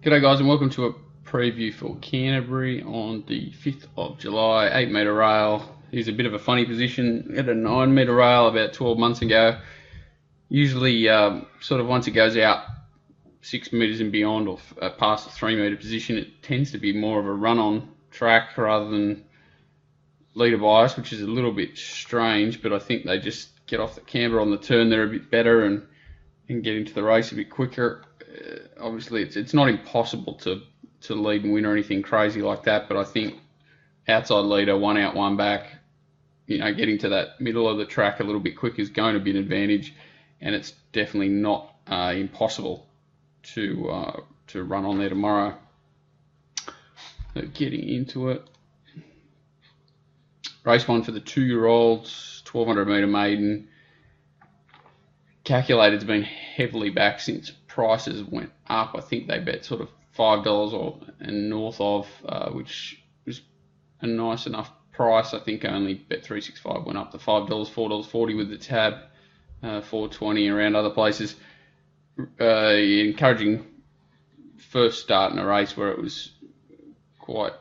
G'day guys and welcome to a preview for Canterbury on the 5th of July, 8 metre rail. Here's a bit of a funny position. We had a 9 metre rail about 12 months ago. Usually sort of once it goes out 6 metres and beyond or past the 3 metre position, it tends to be more of a run-on track rather than leader bias, which is a little bit strange, but I think they just get off the camber on the turn there a bit better and get into the race a bit quicker. Obviously, it's not impossible to lead and win or anything crazy like that, but I think outside leader, one out, one back, getting to that middle of the track a little bit quicker is going to be an advantage, and it's definitely not impossible to run on there tomorrow. So getting into it, race 1 for the 2-year-olds, 1200 metre maiden. Calculated's been heavily back since prices went up. I think they bet sort of $5 and north of, which was a nice enough price. I think only Bet365 went up to $5, $4.40 with the tab, $4.20 around other places. Encouraging first start in a race where it was quite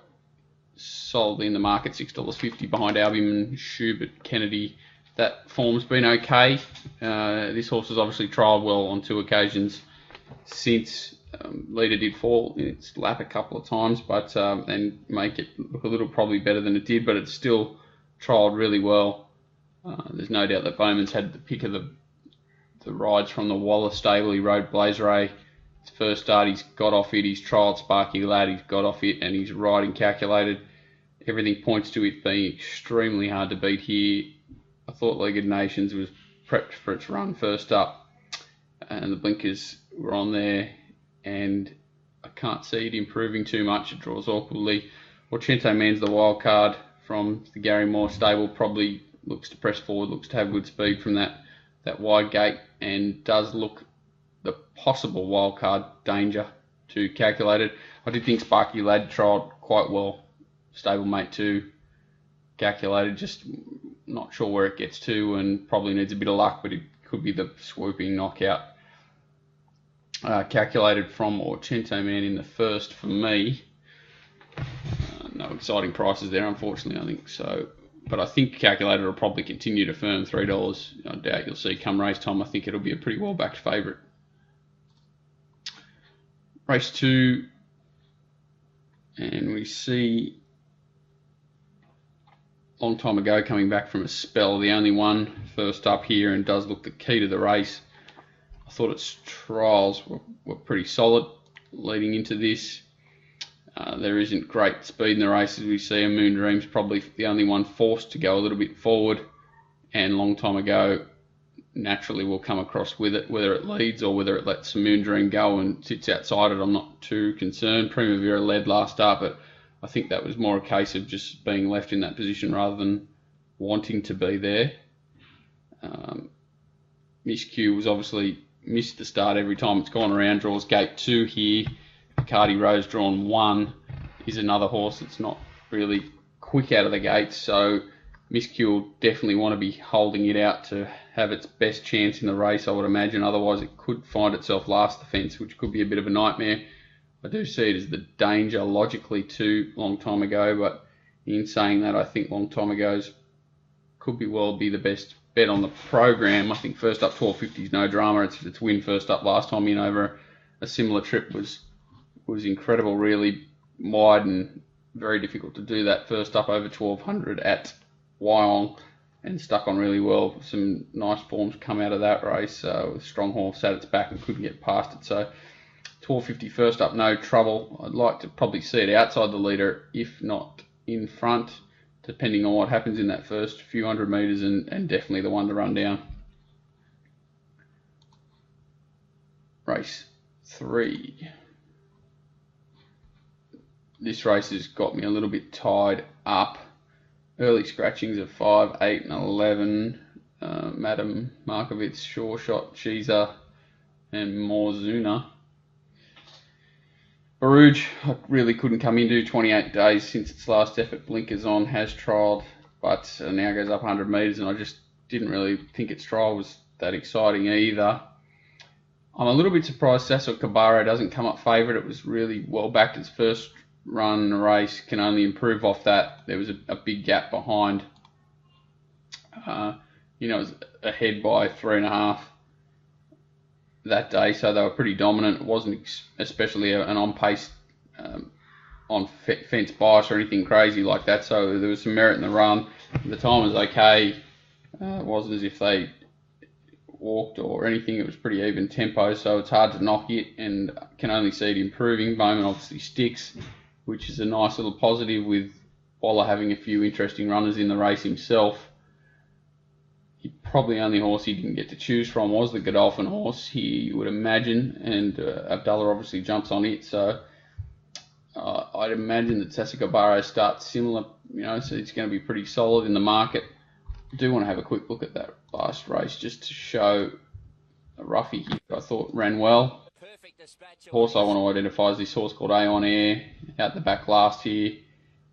solidly in the market, $6.50 behind Albion, Schubert, Kennedy. That form's been okay. This horse has obviously trialled well on 2 occasions since. Leader did fall in its lap a couple of times, but and make it look a little probably better than it did, but it's still trialled really well. There's no doubt that Bowman's had the pick of the rides from the Wallace stable. He rode Blaze Ray. His first start, he's got off it. He's trialled Sparky Lad. He's got off it, and he's riding Calculated. Everything points to it being extremely hard to beat here. I thought League of Nations was prepped for its run first up, and the blinkers were on there, and I can't see it improving too much. It draws awkwardly. Orchento Man's the wild card from the Gary Moore stable. Probably looks to press forward, looks to have good speed from that wide gate, and does look the possible wild card danger to Calculated. I did think Sparky Lad trialled quite well. Stablemate to Calculated, just not sure where it gets to and probably needs a bit of luck, but it could be the swooping knockout. Calculated from Orchento Man in the first for me. No exciting prices there, unfortunately, I think so. But I think Calculated will probably continue to firm $3. I doubt you'll see come race time. I think it'll be a pretty well-backed favourite. Race 2, and we see long time ago coming back from a spell, the only one first up here, and does look the key to the race. I thought its trials were pretty solid leading into this. There isn't great speed in the race as we see. A Moon Dream's probably the only one forced to go a little bit forward, and long time ago naturally will come across with it, whether it leads or whether it lets Moon Dream go and sits outside it. I'm not too concerned. Primavera led last start, but I think that was more a case of just being left in that position rather than wanting to be there. Miss Q was obviously missed the start every time it's gone around. Draws gate 2 here. Cardi Rose drawn 1 is another horse that's not really quick out of the gates, so Miss Q will definitely want to be holding it out to have its best chance in the race, I would imagine. Otherwise it could find itself last the fence, which could be a bit of a nightmare. I do see it as the danger logically to long time ago, but in saying that, I think long time ago's could be the best bet on the program. I think first up 1250 is no drama. Its win first up last time in over a similar trip was incredible, really wide and very difficult to do that. First up over 1200 at Wyong and stuck on really well. Some nice forms come out of that race. Strong horse at its back and couldn't get past it. So 1250 first up, no trouble. I'd like to probably see it outside the leader, if not in front, depending on what happens in that first few hundred metres, and definitely the one to run down. Race 3. This race has got me a little bit tied up. Early scratchings of 5, 8 and 11. Madam Markovitz, Sure Shot, Cheezer and Morzuna. Barouge, I really couldn't come into. 28 days since its last effort. Blinkers on, has trialled, but now goes up 100 metres, and I just didn't really think its trial was that exciting either. I'm a little bit surprised Sasso Cabarro doesn't come up favourite. It was really well backed its first run in the race, can only improve off that. There was a big gap behind. It was ahead by 3.5 that day, so they were pretty dominant. It wasn't especially an on-pace, on fence bias or anything crazy like that, so there was some merit in the run. The time was okay. It wasn't as if they walked or anything. It was pretty even tempo, so it's hard to knock it, and can only see it improving. Bowman obviously sticks, which is a nice little positive, with Waller having a few interesting runners in the race himself. Probably only horse he didn't get to choose from was the Godolphin horse, he would imagine, and Abdullah obviously jumps on it, so I'd imagine that Sasso Cabarro starts similar, so it's going to be pretty solid in the market. I do want to have a quick look at that last race just to show a roughie here I thought ran well. The horse I want to identify is this horse called Aon Air, out the back last here.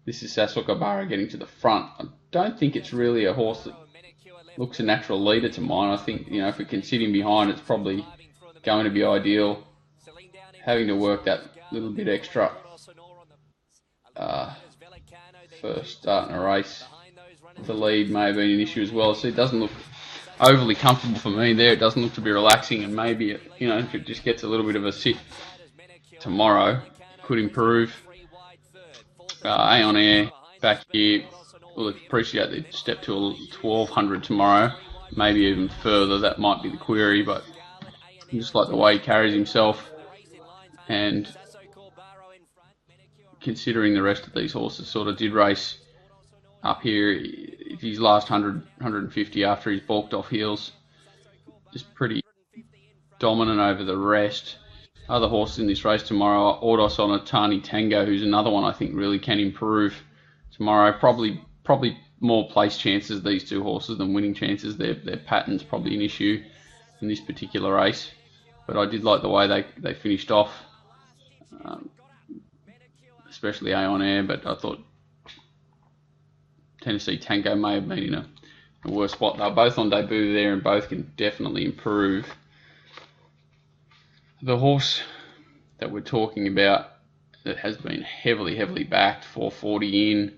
This is Sasso Cabarro getting to the front. I don't think it's really a horse that looks a natural leader to mine. I think, if it can sit in behind, it's probably going to be ideal. Having to work that little bit extra for starting a race. The lead may have been an issue as well, so it doesn't look overly comfortable for me there. It doesn't look to be relaxing, and maybe, if it just gets a little bit of a sit tomorrow, could improve. Aon Air back here. We'll appreciate the step to 1200 tomorrow, maybe even further. That might be the query, but I just like the way he carries himself, and considering the rest of these horses sort of did race up here, his last 100, 150 after he's balked off heels is pretty dominant over the rest. Other horses in this race tomorrow are Ordos on a Tani Tango, who's another one I think really can improve tomorrow. Probably more place chances, these two horses, than winning chances. Their pattern's probably an issue in this particular race, but I did like the way they finished off, especially Aon Air, but I thought Tennessee Tango may have been in a worse spot. They're both on debut there, and both can definitely improve. The horse that we're talking about that has been heavily backed, 440 in,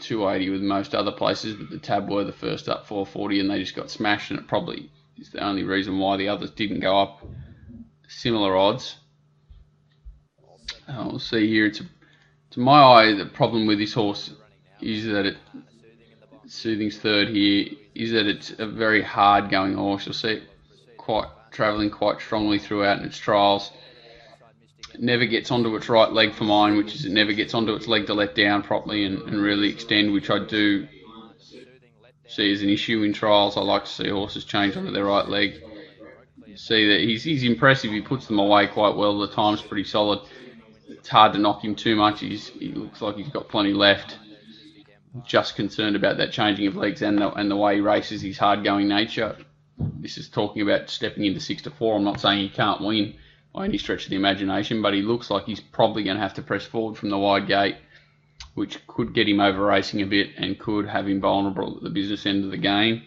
280 with most other places, but the Tab were the first up, 440, and they just got smashed, and it probably is the only reason why the others didn't go up. Similar odds. We'll see here. To my eye, the problem with this horse is that Soothing's third here, is that it's a very hard going horse. You'll see it travelling quite strongly throughout in its trials. It never gets onto its right leg for mine, which is it never gets onto its leg to let down properly and really extend, which I do see as an issue in trials. I like to see horses change onto their right leg. See that he's impressive. He puts them away quite well. The time's pretty solid. It's hard to knock him too much. He looks like he's got plenty left. Just concerned about that changing of legs and the way he races, his hard-going nature. This is talking about stepping into 6-4. I'm not saying he can't win by any stretch of the imagination, but he looks like he's probably going to have to press forward from the wide gate, which could get him over racing a bit and could have him vulnerable at the business end of the game,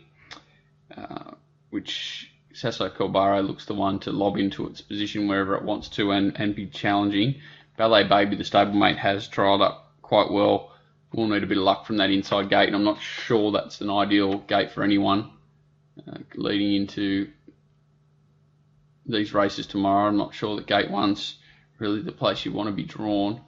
which Sasso Cabarro looks the one to lob into its position wherever it wants to and be challenging. Ballet Baby, the stablemate, has trialled up quite well. We'll need a bit of luck from that inside gate, and I'm not sure that's an ideal gate for anyone leading into these races tomorrow. I'm not sure that gate one's really the place you want to be drawn.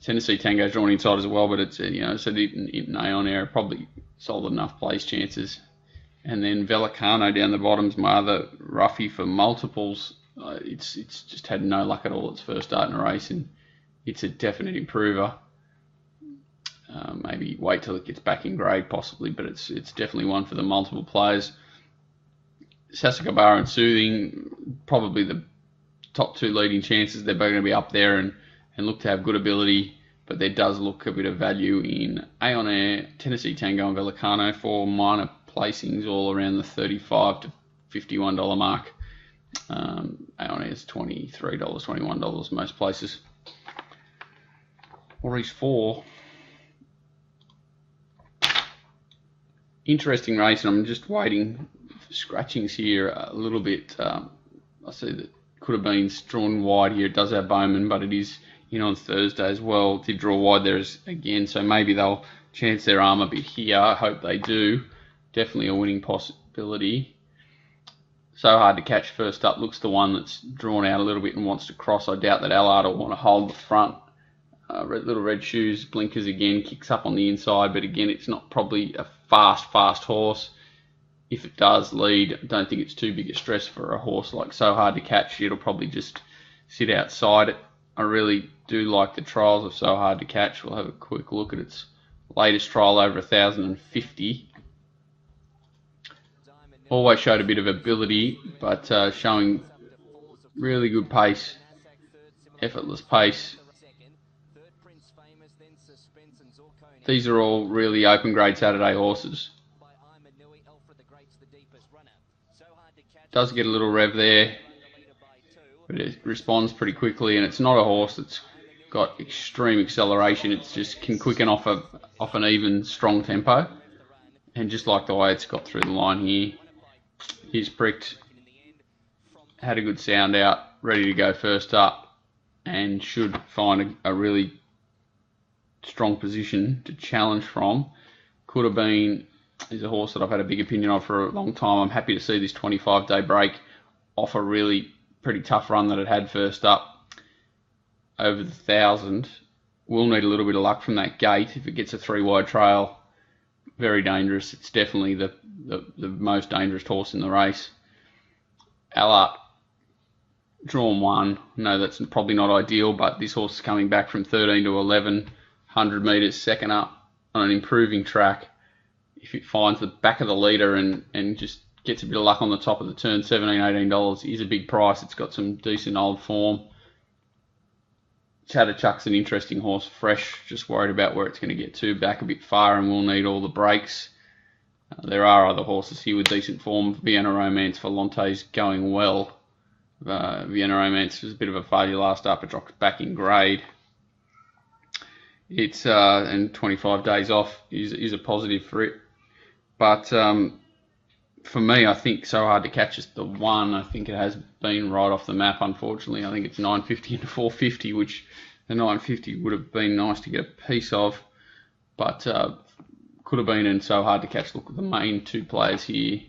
Tennessee Tango's drawn inside as well, but it's so in Aon Air probably solid enough place chances. And then Velicano down the bottom's my other roughie for multiples. It's just had no luck at all its first start in a race, and it's a definite improver. Maybe wait till it gets back in grade possibly, but it's definitely one for the multiple players. Sasso Cabarro and Soothing, probably the top two leading chances. They're both going to be up there and look to have good ability, but there does look a bit of value in Aon Air, Tennessee Tango and Velicano for minor placings all around the $35 to $51 mark. Aon Air is $23, $21 most places. Race 4. Interesting race, and I'm just waiting scratchings here a little bit. I see that could have been drawn wide here. It does have Bowman, but it is in on Thursday as well. Did draw wide there again, so maybe they'll chance their arm a bit here. I hope they do. Definitely a winning possibility. So Hard to Catch first up looks the one that's drawn out a little bit and wants to cross. I doubt that Allard will want to hold the front. Little Red Shoes, blinkers again, kicks up on the inside, but again, it's not probably a fast horse. If it does lead, I don't think it's too big a stress for a horse like So Hard to Catch. It'll probably just sit outside it. I really do like the trials of So Hard to Catch. We'll have a quick look at its latest trial over 1,050. Always showed a bit of ability, but showing really good pace, effortless pace. These are all really open grade Saturday horses. Does get a little rev there, but it responds pretty quickly, and it's not a horse that's got extreme acceleration. It's just can quicken off an even strong tempo, and just like the way it's got through the line here, he's pricked, had a good sound out, ready to go first up, and should find a really strong position to challenge from. Could have been, is a horse that I've had a big opinion of for a long time. I'm happy to see this 25-day break off a really pretty tough run that it had first up over the 1,000. Will need a little bit of luck from that gate. If it gets a 3-wide trail, very dangerous. It's definitely the most dangerous horse in the race. Allard, drawn 1. No, that's probably not ideal, but this horse is coming back from 13 to 11. 100 metres second up on an improving track. If it finds the back of the leader and just gets a bit of luck on the top of the turn, $17, $18 is a big price. It's got some decent old form. Chatterchuck's an interesting horse, fresh, just worried about where it's going to get to. Back a bit far and will need all the breaks. There are other horses here with decent form. Vienna Romance for Lonte's going well. Vienna Romance was a bit of a failure last up. It dropped back in grade. It's and 25 days off is a positive for it, but for me, I think So Hard to Catch is the one. I think it has been right off the map, unfortunately. I think it's 950 into 450, which the 950 would have been nice to get a piece of, but could have been. And So Hard to Catch look the main two players here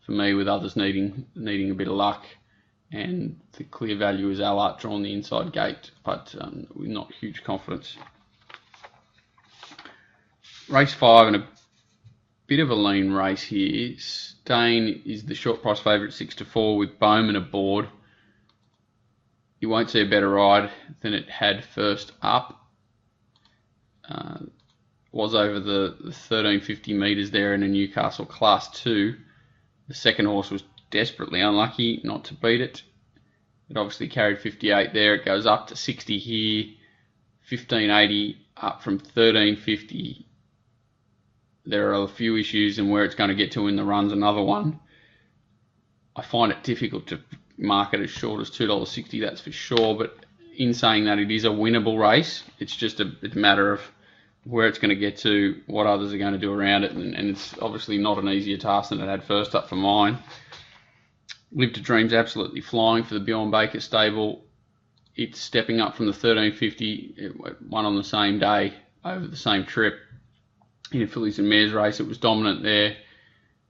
for me, with others needing a bit of luck. And the clear value is Allard drawn the inside gate, but with not huge confidence. Race 5 and a bit of a lean race here. Stain is the short price favourite 6-4 with Bowman aboard. You won't see a better ride than it had first up. Was over the 1350 metres there in a Newcastle Class 2. The second horse was desperately unlucky not to beat it. It obviously carried 58 there. It goes up to 60 here. 1580 up from 1350. There are a few issues, and where it's going to get to in the run's another one. I find it difficult to mark it as short as $2.60, that's for sure, but in saying that, it is a winnable race. It's just a matter of where it's going to get to, what others are going to do around it, and it's obviously not an easier task than it had first up for mine. Live to Dream's absolutely flying for the Bjorn Baker stable. It's stepping up from the 1350. It won on the same day over the same trip. In a Fillies and Mares race, it was dominant there.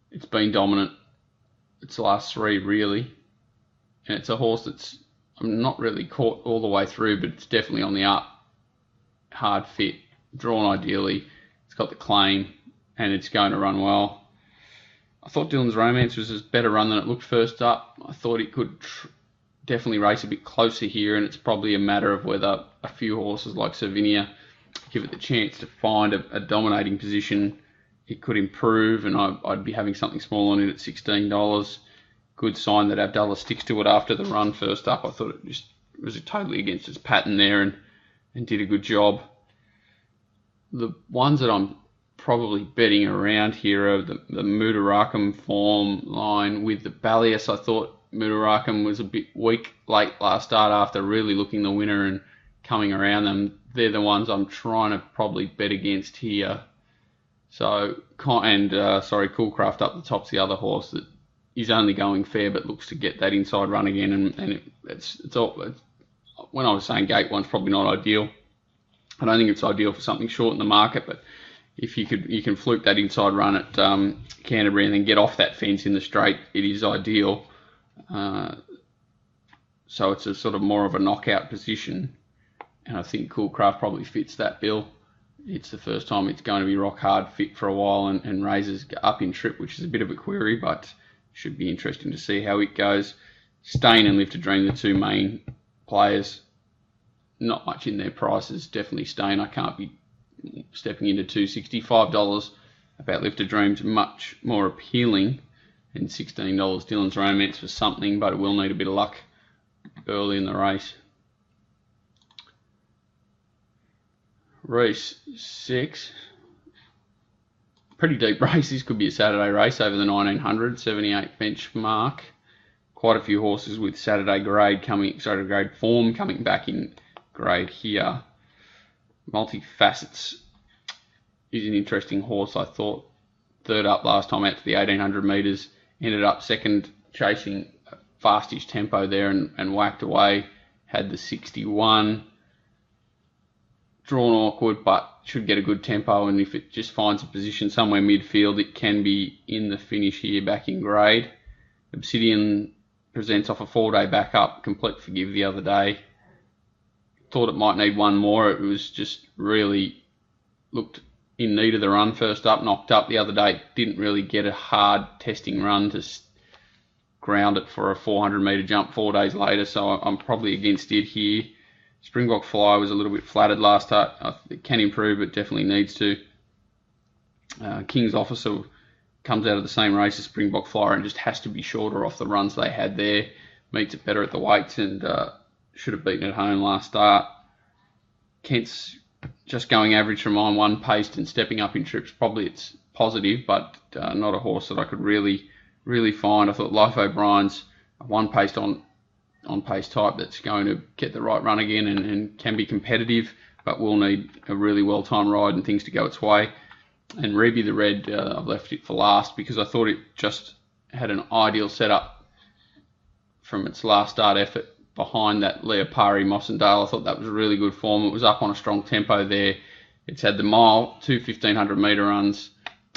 It's been dominant its last 3, really. And it's a horse that's, I'm not really caught all the way through, but it's definitely on the up. Hard fit, drawn ideally. It's got the claim, and it's going to run well. I thought Dylan's Romance was a better run than it looked first up. I thought it could definitely race a bit closer here, and it's probably a matter of whether a few horses like Servinia give it the chance to find a dominating position. It could improve, and I'd be having something small on it at $16. Good sign that Abdullah sticks to it after the run first up. I thought it just was totally against its pattern there and did a good job. The ones that I'm probably betting around here are the Mudarakam form line with the Ballius. I thought Mudarakam was a bit weak late last start after really looking the winner and coming around them. They're the ones I'm trying to probably bet against here. So, Coolcraft up the top's the other horse that is only going fair, but looks to get that inside run again. And it's all. When I was saying gate one's probably not ideal. I don't think it's ideal for something short in the market, but if you can fluke that inside run at Canterbury and then get off that fence in the straight, it is ideal. So it's a sort of more of a knockout position, and I think Coolcraft probably fits that bill. It's the first time it's going to be rock hard fit for a while, and raises up in trip, which is a bit of a query, but should be interesting to see how it goes. Stain and Live to Dream, the two main players. Not much in their prices. Definitely Stain. I can't be stepping into $265. About Live to Dream's much more appealing, and $16 Dylan's Romance for something, but it will need a bit of luck early in the race. Race 6. Pretty deep race. This could be a Saturday race over the 1900, 78 benchmark. Quite a few horses with Saturday grade form coming back in grade here. Multifacets is an interesting horse, I thought. Third up last time out to the 1800 metres. Ended up second, chasing a fastish tempo there and whacked away. Had the 61. Drawn awkward, but should get a good tempo, and if it just finds a position somewhere midfield, it can be in the finish here back in grade. Obsidian presents off a 4-day backup, complete forgive the other day. Thought it might need one more. It was just really looked in need of the run first up, knocked up the other day. Didn't really get a hard testing run to ground it for a 400 metre jump 4 days later, so I'm probably against it here. Springbok Fly was a little bit flattered last start. It can improve, but definitely needs to. King's Officer comes out of the same race as Springbok Flyer and just has to be shorter off the runs they had there. Meets it better at the weights and should have beaten it home last start. Kent's just going average from mine, one paced and stepping up in trips. Probably it's positive, but not a horse that I could really find. I thought Life O'Brien's one paced on pace type that's going to get the right run again and can be competitive, but will need a really well-timed ride and things to go its way. And Ruby the Red, I've left it for last because I thought it just had an ideal setup from its last start effort behind that Leopari Mossendale. I thought that was a really good form. It was up on a strong tempo there. It's had the mile, 2 1500 metre runs.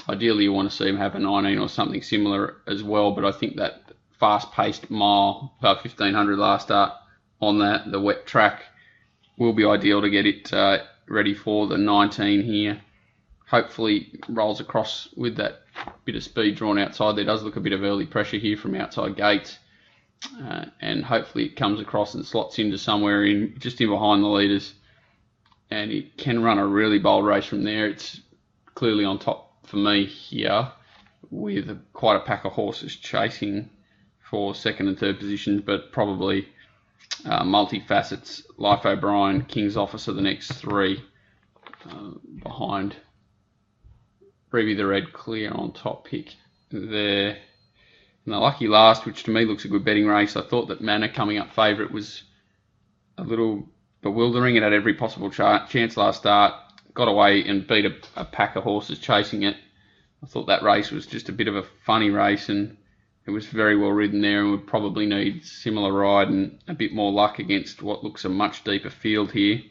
Ideally, you want to see him have a 19 or something similar as well, but I think that fast-paced mile, about 1500 last start on the wet track, will be ideal to get it ready for the 19 here. Hopefully rolls across with that bit of speed drawn outside. There does look a bit of early pressure here from outside gates, and hopefully it comes across and slots into somewhere just in behind the leaders, and it can run a really bold race from there. It's clearly on top for me here with quite a pack of horses chasing for second and third positions, but probably Multifacets, Life O'Brien, King's Officer, the next three behind. Ruby the Red clear on top pick there. And the lucky last, which to me looks a good betting race. I thought that Manor coming up favourite was a little bewildering. It had every possible chance last start. Got away and beat a pack of horses chasing it. I thought that race was just a bit of a funny race, and it was very well ridden there and would probably need similar ride and a bit more luck against what looks a much deeper field here.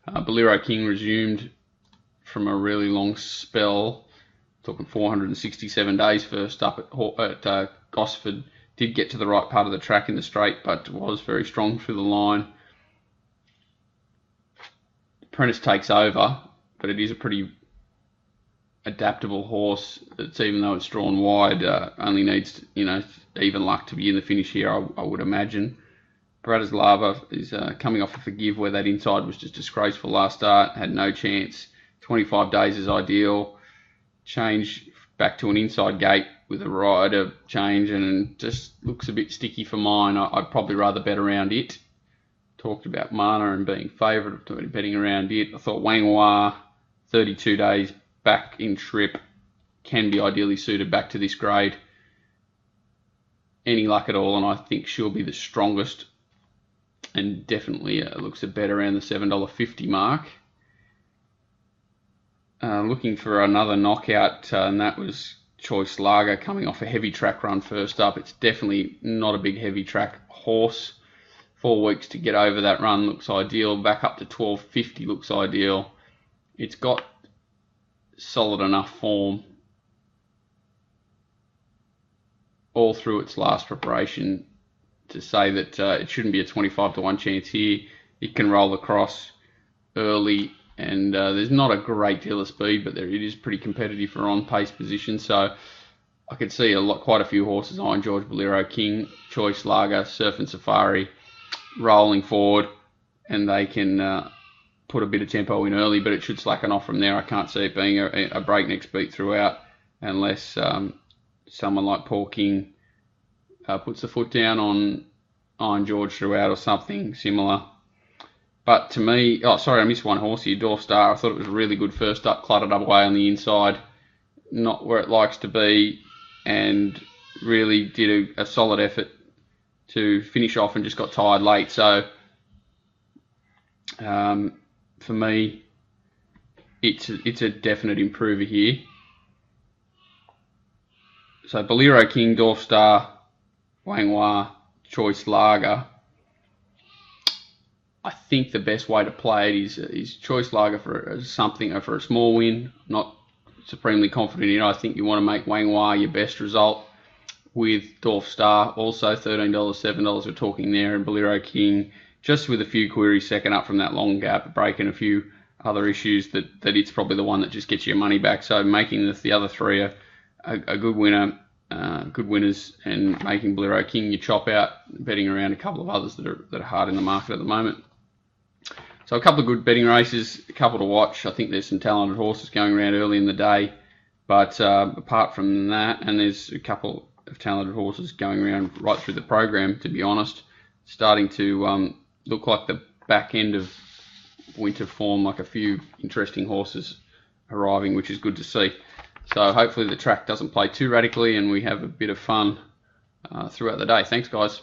Bolero King resumed from a really long spell, talking 467 days first up at Gosford. Did get to the right part of the track in the straight, but was very strong through the line. Apprentice takes over, but it is a pretty adaptable horse. It's, even though it's drawn wide, only needs even luck to be in the finish here, I would imagine. Bratislava is coming off a forgive where that inside was just disgraceful last start, had no chance. 25 days is ideal. Change back to an inside gate with a rider change and just looks a bit sticky for mine. I'd probably rather bet around it. Talked about Mana and being favourite, betting around it. I thought Wang Hua, 32 days back in trip, can be ideally suited back to this grade. Any luck at all, and I think she'll be the strongest, and definitely looks a bet around the $7.50 mark. Looking for another knockout, and that was Choice Lager coming off a heavy track run first up. It's definitely not a big heavy track horse. 4 weeks to get over that run looks ideal. Back up to 12.50 looks ideal. It's got solid enough form all through its last preparation to say that it shouldn't be a 25 to 1 chance here. It can roll across early, and there's not a great deal of speed, but it is pretty competitive for on-pace position. So I could see quite a few horses, Iron George, Bolero King, Choice Lager, Surf and Safari, rolling forward, and they can put a bit of tempo in early, but it should slacken off from there. I can't see it being a breakneck speed throughout, unless someone like Paul King puts the foot down on Iron George throughout or something similar. But to me, I missed one horse here, Dwarf Star. I thought it was a really good first up, cluttered up away on the inside, not where it likes to be, and really did a solid effort to finish off and just got tired late. So for me, it's a definite improver here. So Bolero King, Dwarf Star, Wang Hua, Choice Lager. I think the best way to play it is Choice Lager for a small win. Not supremely confident in it. I think you want to make Wang Hua your best result, with Dwarf Star also $13, $7 we're talking there, and Bolero King just with a few queries second up from that long gap break and a few other issues that it's probably the one that just gets your money back. So making the other three a good winner, good winners, and making Bolero King your chop out, betting around a couple of others that are hard in the market at the moment. So a couple of good betting races, a couple to watch. I think there's some talented horses going around early in the day, but apart from that, and there's a couple of talented horses going around right through the program, to be honest, starting to look like the back end of winter form, like a few interesting horses arriving, which is good to see. So hopefully the track doesn't play too radically and we have a bit of fun throughout the day. Thanks, guys.